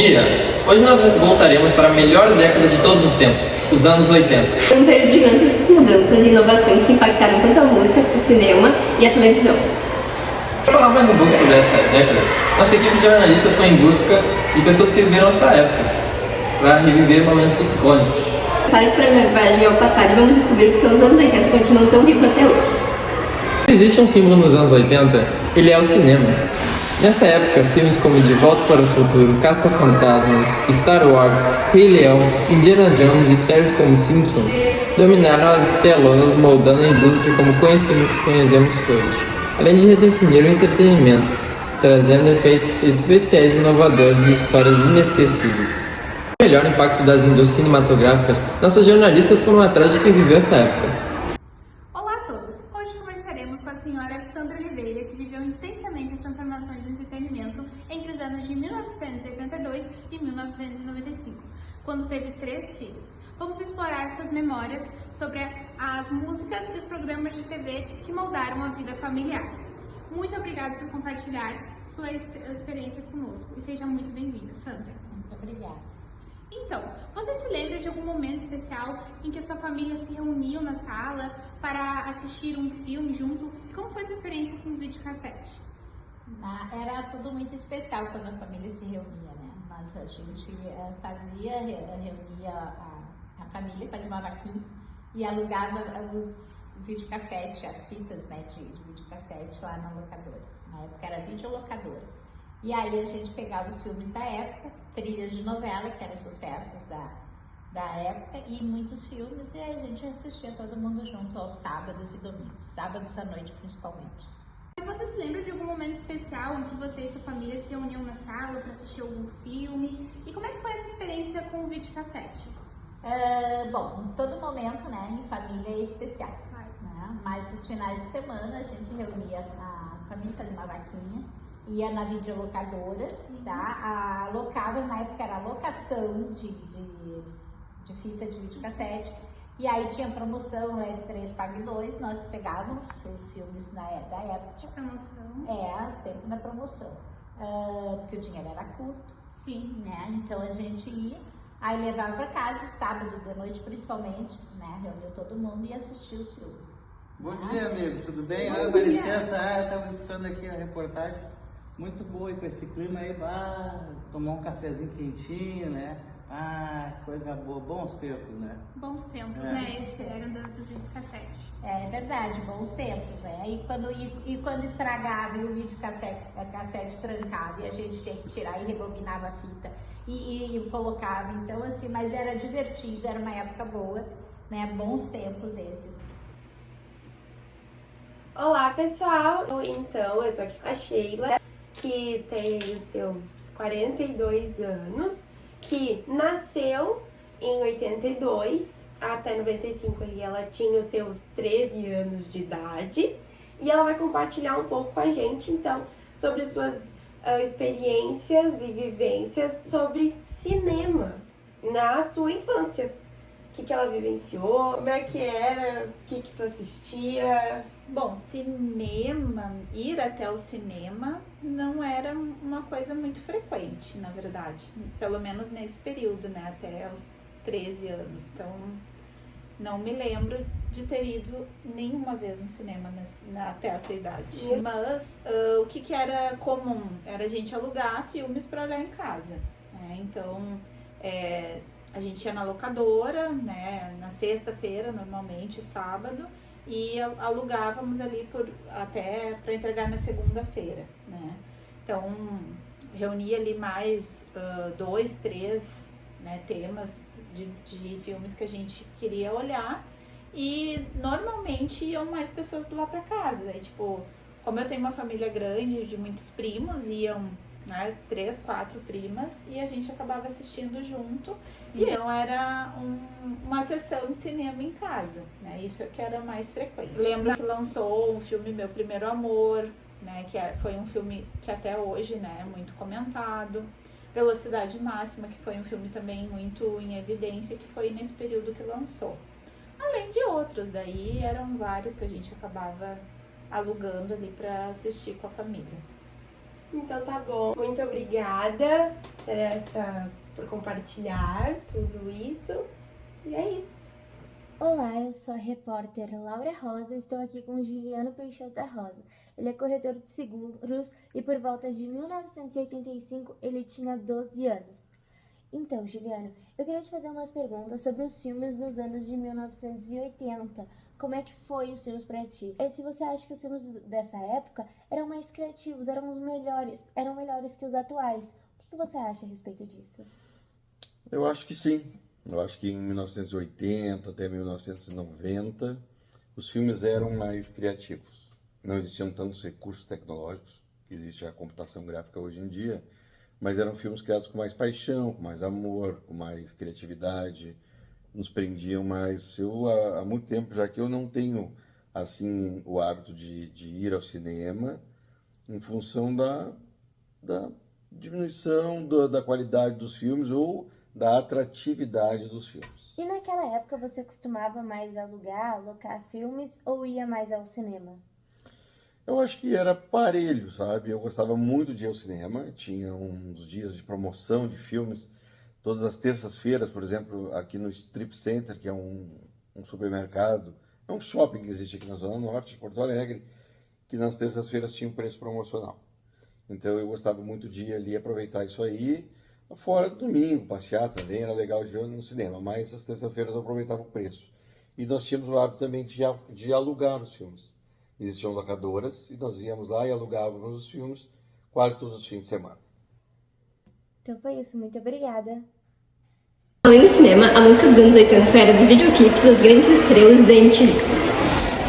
dia! Hoje nós voltaremos para a melhor década de todos os tempos, os anos 80. Foi um período de grandes mudanças e inovações que impactaram tanto a música, o cinema e a televisão. Para falar mais um pouco sobre essa década, nossa equipe de jornalistas foi em busca de pessoas que viveram essa época, para reviver momentos icônicos. Para a viagem ao passado e vamos descobrir porque os anos 80 continuam tão vivos até hoje. Se existe um símbolo nos anos 80, ele é o cinema. Nessa época, filmes como De Volta para o Futuro, Caça-Fantasmas, Star Wars, Rei Leão, Indiana Jones e séries como Simpsons dominaram as telonas, moldando a indústria como conhecemos hoje, além de redefinir o entretenimento, trazendo efeitos especiais inovadores e histórias inesquecíveis. O melhor impacto das indústrias cinematográficas, nossos jornalistas foram atrás de quem viveu essa época. Olá a todos! Hoje conversaremos com a senhora Sandra Oliveira, que viveu intensamente as transformações do entretenimento entre os anos de 1982 e 1995, quando teve 3 filhos. Vamos explorar suas memórias sobre as músicas e os programas de TV que moldaram a vida familiar. Muito obrigada por compartilhar sua experiência conosco e seja muito bem-vinda, Sandra. Muito obrigada. Então, você se lembra de algum momento especial em que a sua família se reuniu na sala para assistir um filme junto? Como foi a sua experiência com o videocassete? Era tudo muito especial quando a família se reunia, né? Mas a gente reunia a família, fazia uma vaquinha e alugava os videocassetes, as fitas, né, de videocassete lá na locadora. Na época era videolocadora. E aí a gente pegava os filmes da época, trilhas de novela, que eram sucessos da época, e muitos filmes, e aí a gente assistia todo mundo junto aos sábados e domingos, sábados à noite principalmente. E você se lembra de algum momento especial em que você e sua família se reuniam na sala para assistir algum filme? E como é que foi essa experiência com o videocassete? Bom, todo momento, né, em família é especial, né? Mas nos finais de semana a gente reunia a família, fazia uma vaquinha, ia na videolocadora, tá? Alocava, na época era locação de fita de videocassete, e aí tinha promoção, né, 3 pague 2, nós pegávamos os filmes da época. De promoção? Sempre na promoção, porque o dinheiro era curto. Sim. Né? Então a gente ia, aí levava para casa, sábado de noite principalmente, né? Reuniu todo mundo e assistia os filmes. Bom dia, amigos, tudo bem? Bom Com dia. licença, estava escutando aqui a reportagem, muito boa, e com esse clima aí, tomar um cafezinho quentinho, né? Coisa boa, bons tempos, né? Bons tempos, né? Esse era dos videocassetes. É verdade, bons tempos, né? E quando estragava e o cassete trancava e a gente tinha que tirar e rebobinava a fita e colocava, então assim, mas era divertido, era uma época boa, né? Bons tempos esses. Olá pessoal, então eu tô aqui com a Sheila, que tem os seus 42 anos, que nasceu em 82, até 95 aí ela tinha os seus 13 anos de idade, e ela vai compartilhar um pouco com a gente então sobre suas experiências e vivências sobre cinema na sua infância. O que ela vivenciou, como é que era, o que tu assistia? Bom, cinema, ir até o cinema não era uma coisa muito frequente, na verdade. Pelo menos nesse período, né? Até os 13 anos. Então, não me lembro de ter ido nenhuma vez no cinema até essa idade. Mas o que era comum? Era a gente alugar filmes para olhar em casa, né? Então, a gente ia na locadora, né? Na sexta-feira, normalmente, sábado, e alugávamos ali até para entregar na segunda-feira, né? Então, reunia ali mais 2, 3, né, temas de filmes que a gente queria olhar, e normalmente iam mais pessoas lá para casa. Daí, tipo, como eu tenho uma família grande de muitos primos, iam, né, 3, 4 primas, e a gente acabava assistindo junto. Então era uma sessão de cinema em casa, né? Isso é que era mais frequente. Lembro que lançou um filme Meu Primeiro Amor, né? Que foi um filme que até hoje, né, é muito comentado. Velocidade Máxima, que foi um filme também muito em evidência, que foi nesse período que lançou. Além de outros, daí eram vários que a gente acabava alugando ali para assistir com a família. Então tá bom. Muito obrigada por compartilhar tudo isso. E é isso. Olá, eu sou a repórter Laura Rosa e estou aqui com Juliano Peixoto da Rosa. Ele é corretor de seguros e por volta de 1985 ele tinha 12 anos. Então, Juliano, eu queria te fazer umas perguntas sobre os filmes nos anos de 1980. Como é que foi os filmes para ti? E se você acha que os filmes dessa época eram mais criativos, eram melhores que os atuais. O que você acha a respeito disso? Eu acho que sim. Eu acho que em 1980 até 1990 os filmes eram mais criativos. Não existiam tantos recursos tecnológicos que existe a computação gráfica hoje em dia, mas eram filmes criados com mais paixão, com mais amor, com mais criatividade, nos prendiam mais. Eu há muito tempo já que eu não tenho assim o hábito de ir ao cinema em função da diminuição da qualidade dos filmes ou da atratividade dos filmes. E naquela época você costumava mais alocar filmes ou ia mais ao cinema? Eu acho que era parelho, sabe? Eu gostava muito de ir ao cinema, tinha uns dias de promoção de filmes, todas as terças-feiras, por exemplo, aqui no Strip Center, que é um supermercado, é um shopping que existe aqui na Zona Norte de Porto Alegre, que nas terças-feiras tinha um preço promocional. Então eu gostava muito de ir ali aproveitar isso aí, fora do domingo, passear também, era legal de ver no cinema, mas as terças-feiras eu aproveitava o preço. E nós tínhamos o hábito também de alugar os filmes. Existiam locadoras e nós íamos lá e alugávamos os filmes quase todos os fins de semana. Então foi isso, muito obrigada. Além do cinema, a música dos anos 80 foi a era dos videoclipes das grandes estrelas da MTV.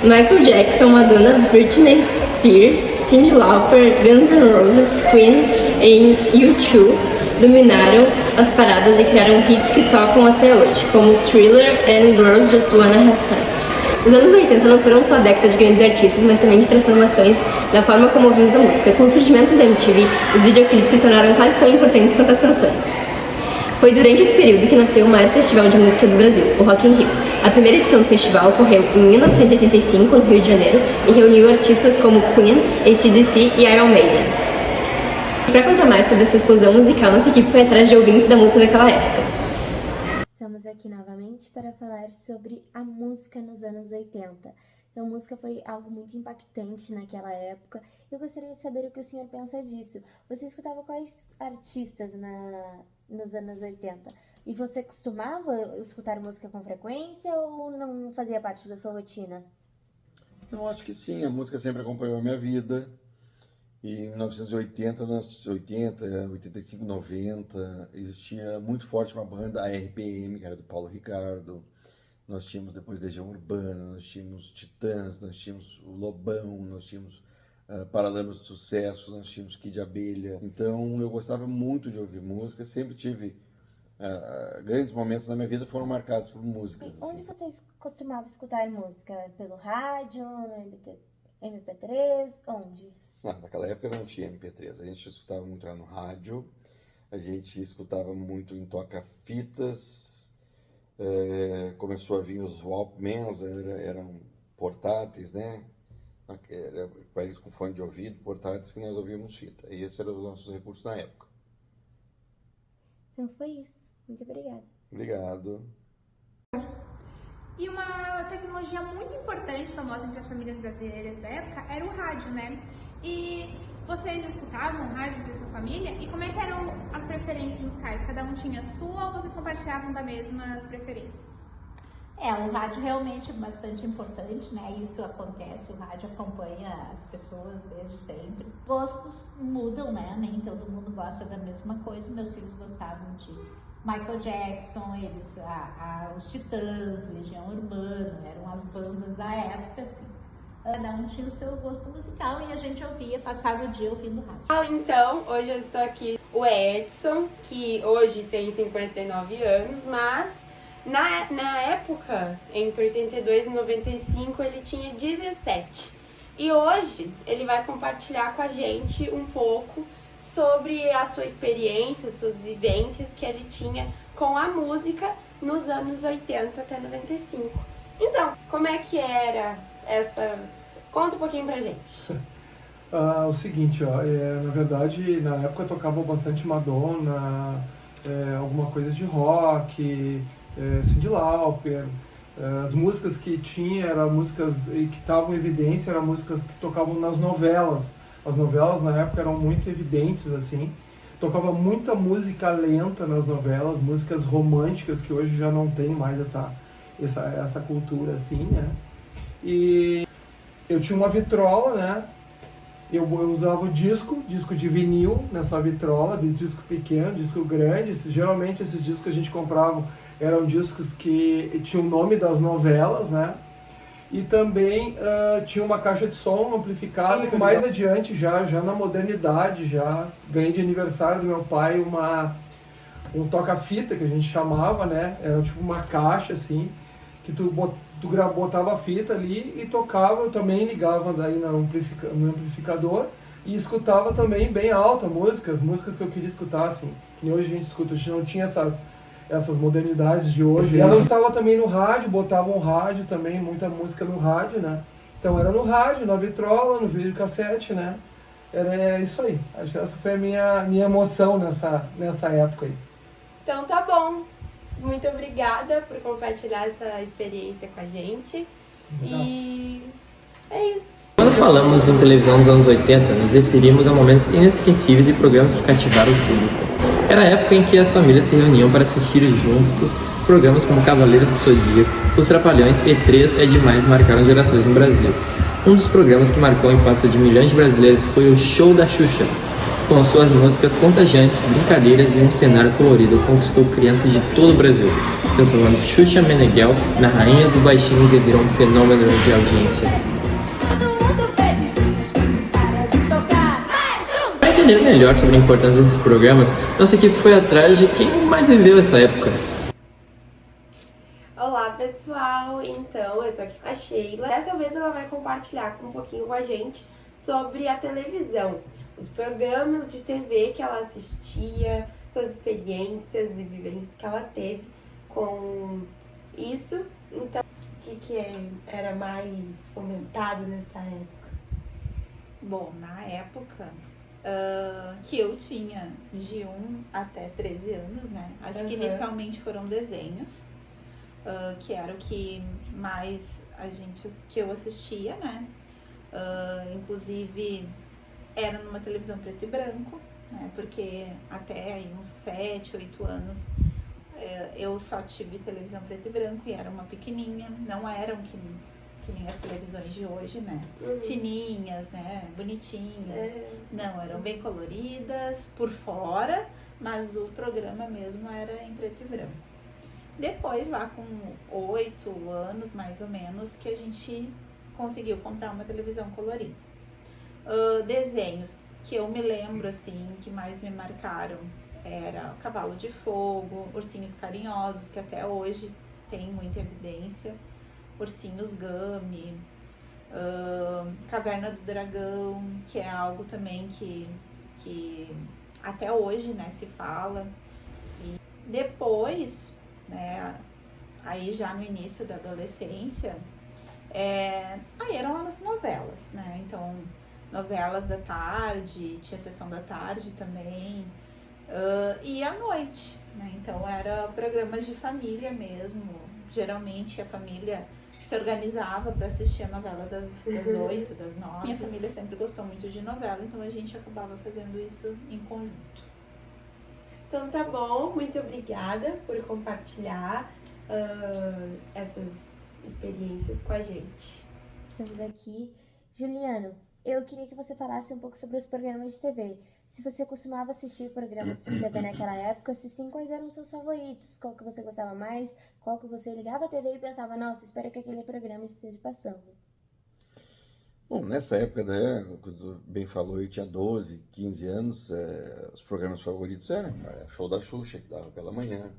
Michael Jackson, Madonna, Britney Spears, Cyndi Lauper, Guns N' Roses, Queen e U2 dominaram as paradas e criaram hits que tocam até hoje, como Thriller e Girls Just Wanna Have Fun. Os anos 80 não foram só a década de grandes artistas, mas também de transformações da forma como ouvimos a música. Com o surgimento da MTV, os videoclipes se tornaram quase tão importantes quanto as canções. Foi durante esse período que nasceu o maior festival de música do Brasil, o Rock in Rio. A primeira edição do festival ocorreu em 1985, no Rio de Janeiro, e reuniu artistas como Queen, AC/DC e Iron Maiden. E para contar mais sobre essa explosão musical, nossa equipe foi atrás de ouvintes da música daquela época. Estamos aqui novamente para falar sobre a música nos anos 80. Então, a música foi algo muito impactante naquela época. Eu gostaria de saber o que o senhor pensa disso. Você escutava quais artistas nos anos 80? E você costumava escutar música com frequência ou não fazia parte da sua rotina? Eu acho que sim, a música sempre acompanhou a minha vida. E em 1980, 85, 90, existia muito forte uma banda, a RPM, que era do Paulo Ricardo. Nós tínhamos depois Legião Urbana, nós tínhamos Titãs, nós tínhamos o Lobão, nós tínhamos Paralamas de Sucesso, nós tínhamos Kid Abelha. Então eu gostava muito de ouvir música, sempre tive grandes momentos na minha vida foram marcados por músicas. Onde vocês costumavam escutar música? Pelo rádio, no MP3, onde? Naquela época não tinha MP3, a gente escutava muito no rádio, a gente escutava muito em toca-fitas, começou a vir os Walkmans, eram portáteis, né? Aparelhos com fone de ouvido, portáteis que nós ouvíamos fita, e esses eram os nossos recursos na época. Então foi isso, muito obrigada. Obrigado. E uma tecnologia muito importante, famosa entre as famílias brasileiras da época, era o rádio, né? E vocês escutavam rádio de sua família? E como é que eram as preferências musicais? Cada um tinha a sua ou vocês compartilhavam das mesmas preferências? O rádio realmente é bastante importante, né? Isso acontece, o rádio acompanha as pessoas desde sempre. Gostos mudam, né? Nem todo mundo gosta da mesma coisa. Meus filhos gostavam de Michael Jackson, os Titãs, Legião Urbana, eram as bandas da época, assim. Cada um tinha o seu gosto musical e a gente ouvia, passava o dia ouvindo rádio. Então, hoje eu estou aqui com o Edson, que hoje tem 59 anos, mas na época, entre 82 e 95, ele tinha 17. E hoje ele vai compartilhar com a gente um pouco sobre a sua experiência, suas vivências que ele tinha com a música nos anos 80 até 95. Então, como é que era essa... Conta um pouquinho pra gente. O seguinte, ó, na verdade, na época eu tocava bastante Madonna, alguma coisa de rock, Cyndi Lauper. As músicas que tinha eram músicas que estavam em evidência, eram músicas que tocavam nas novelas. As novelas na época eram muito evidentes, assim. Tocava muita música lenta nas novelas, músicas românticas, que hoje já não tem mais essa cultura, assim, né? E eu tinha uma vitrola, né? Eu usava o disco de vinil nessa vitrola, disco pequeno, disco grande. Geralmente esses discos que a gente comprava eram discos que tinham o nome das novelas, né? E também tinha uma caixa de som amplificada, que mais adiante, já na modernidade, já ganhei de aniversário do meu pai um toca-fita, que a gente chamava, né? Era tipo uma caixa, assim, que tu botava a fita ali e tocava. Eu também ligava daí no amplificador e escutava também bem alta músicas que eu queria escutar, assim, que nem hoje a gente escuta. A gente não tinha essas modernidades de hoje. E ela estava também no rádio, botava um rádio também, muita música no rádio, né? Então era no rádio, na vitrola, no videocassete, né? Era isso aí. Acho que essa foi a minha emoção nessa época aí. Então tá bom. Muito obrigada por compartilhar essa experiência com a gente. E é isso. Quando falamos em televisão dos anos 80, nos referimos a momentos inesquecíveis e programas que cativaram o público. Era a época em que as famílias se reuniam para assistir juntos programas como Cavaleiros do Zodíaco, Os Trapalhões e Três é Demais marcaram gerações no Brasil. Um dos programas que marcou a infância de milhões de brasileiros foi o Show da Xuxa. Com suas músicas contagiantes, brincadeiras e um cenário colorido, conquistou crianças de todo o Brasil, transformando Xuxa Meneghel na rainha dos baixinhos e virou um fenômeno de audiência. Para entender melhor sobre a importância desses programas, nossa equipe foi atrás de quem mais viveu essa época. Olá pessoal, então eu tô aqui com a Sheila. Dessa vez ela vai compartilhar um pouquinho com a gente sobre a televisão, os programas de TV que ela assistia, suas experiências e vivências que ela teve com isso. Então, o que era mais fomentado nessa época? Bom, na época que eu tinha de 1 até 13 anos, né? Acho que inicialmente foram desenhos, que era o que mais que eu assistia, né? Inclusive era numa televisão preto e branco, né? Porque até aí uns 7, 8 anos eu só tive televisão preto e branco e era uma pequenininha, não eram que nem as televisões de hoje, né? Fininhas, né? Bonitinhas. Não, eram bem coloridas por fora, mas o programa mesmo era em preto e branco. Depois, lá com 8 anos, mais ou menos, que a gente conseguiu comprar uma televisão colorida. Desenhos que eu me lembro, assim, que mais me marcaram era Cavalo de Fogo, Ursinhos Carinhosos, que até hoje tem muita evidência, Ursinhos Gummy, Caverna do Dragão, que é algo também que até hoje, né, se fala. E depois, né, aí já no início da adolescência, aí eram as novelas, né? Então, novelas da tarde, tinha sessão da tarde também, e à noite, né? Então, era programas de família mesmo. Geralmente a família se organizava para assistir a novela das 8, das 9. Minha família sempre gostou muito de novela, então a gente acabava fazendo isso em conjunto. Então tá bom, muito obrigada por compartilhar essas experiências com a gente. Estamos aqui. Juliano, eu queria que você falasse um pouco sobre os programas de TV. Se você costumava assistir programas de TV naquela época, se sim, quais eram os seus favoritos? Qual que você gostava mais? Qual que você ligava a TV e pensava, nossa, espero que aquele programa esteja passando? Bom, nessa época, né, quando bem falou, eu tinha 12, 15 anos, os programas favoritos eram Show da Xuxa, que dava pela manhã.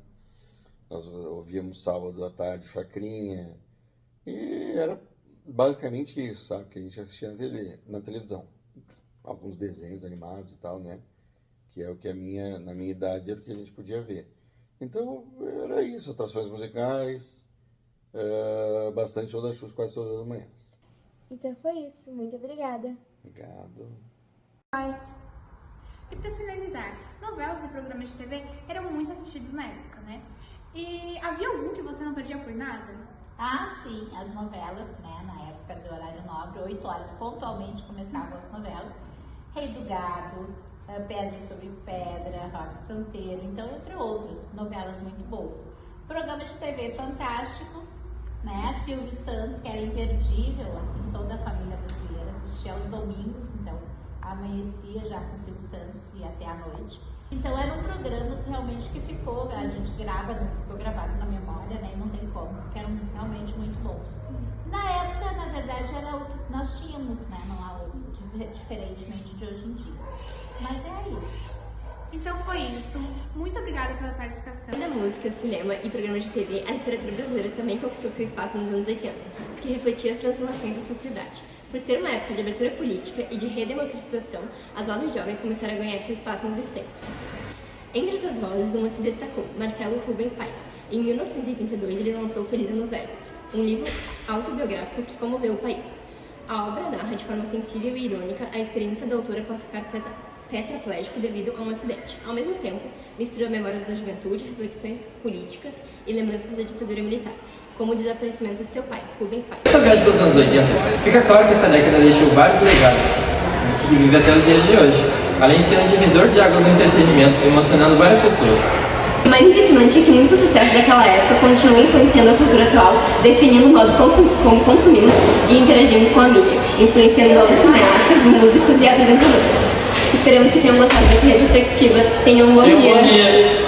Nós ouvíamos sábado à tarde, Chacrinha, e era basicamente isso, sabe, que a gente assistia na televisão. Alguns desenhos animados e tal, né, que é o que na minha idade era o que a gente podia ver. Então, era isso, atrações musicais, bastante Show da Xuxa quase todas as manhãs. Então foi isso, muito obrigada. Obrigado. E para finalizar, novelas e programas de TV eram muito assistidos na época, né? E havia algum que você não perdia por nada? Ah, sim, as novelas, né? Na época do horário nobre, 8 horas pontualmente começavam as novelas. Rei do Gado, Pedra sobre Pedra, Roque Santeiro, então entre outras novelas muito boas. Programa de TV fantástico, né? Silvio Santos, que era imperdível, assim, toda a família brasileira assistia aos domingos, então amanhecia já com Silvio Santos e até a noite. Então eram programas realmente que ficou, a gente grava, ficou gravado na memória, né? E não tem como, porque eram realmente muito bons. Na época, na verdade, era o que nós tínhamos, né? Não há outro, diferentemente de hoje em dia. Mas é isso. Então foi isso. Muito obrigada pela participação. Além da música, cinema e programas de TV, a literatura brasileira também conquistou seu espaço nos anos 80, porque refletia as transformações da sociedade. Por ser uma época de abertura política e de redemocratização, as vozes jovens começaram a ganhar seu espaço nos estantes. Entre essas vozes, uma se destacou, Marcelo Rubens Paiva. Em 1982, ele lançou Feliz Ano Velho, um livro autobiográfico que comoveu o país. A obra narra de forma sensível e irônica a experiência da autora após ficar tetraplégico devido a um acidente. Ao mesmo tempo, mistura memórias da juventude, reflexões políticas e lembranças da ditadura militar, como o desaparecimento de seu pai, Rubens Paiva. Essa viagem pelos anos 80, fica claro que essa década deixou vários legados, que vive até os dias de hoje, além de ser um divisor de água do entretenimento, emocionando várias pessoas. O mais impressionante é que muitos sucessos daquela época continuam influenciando a cultura atual, definindo o modo como consumimos e interagimos com a mídia, influenciando novos cineastas, músicos e apresentadores. Esperamos que tenham gostado dessa retrospectiva. Tenham um bom dia.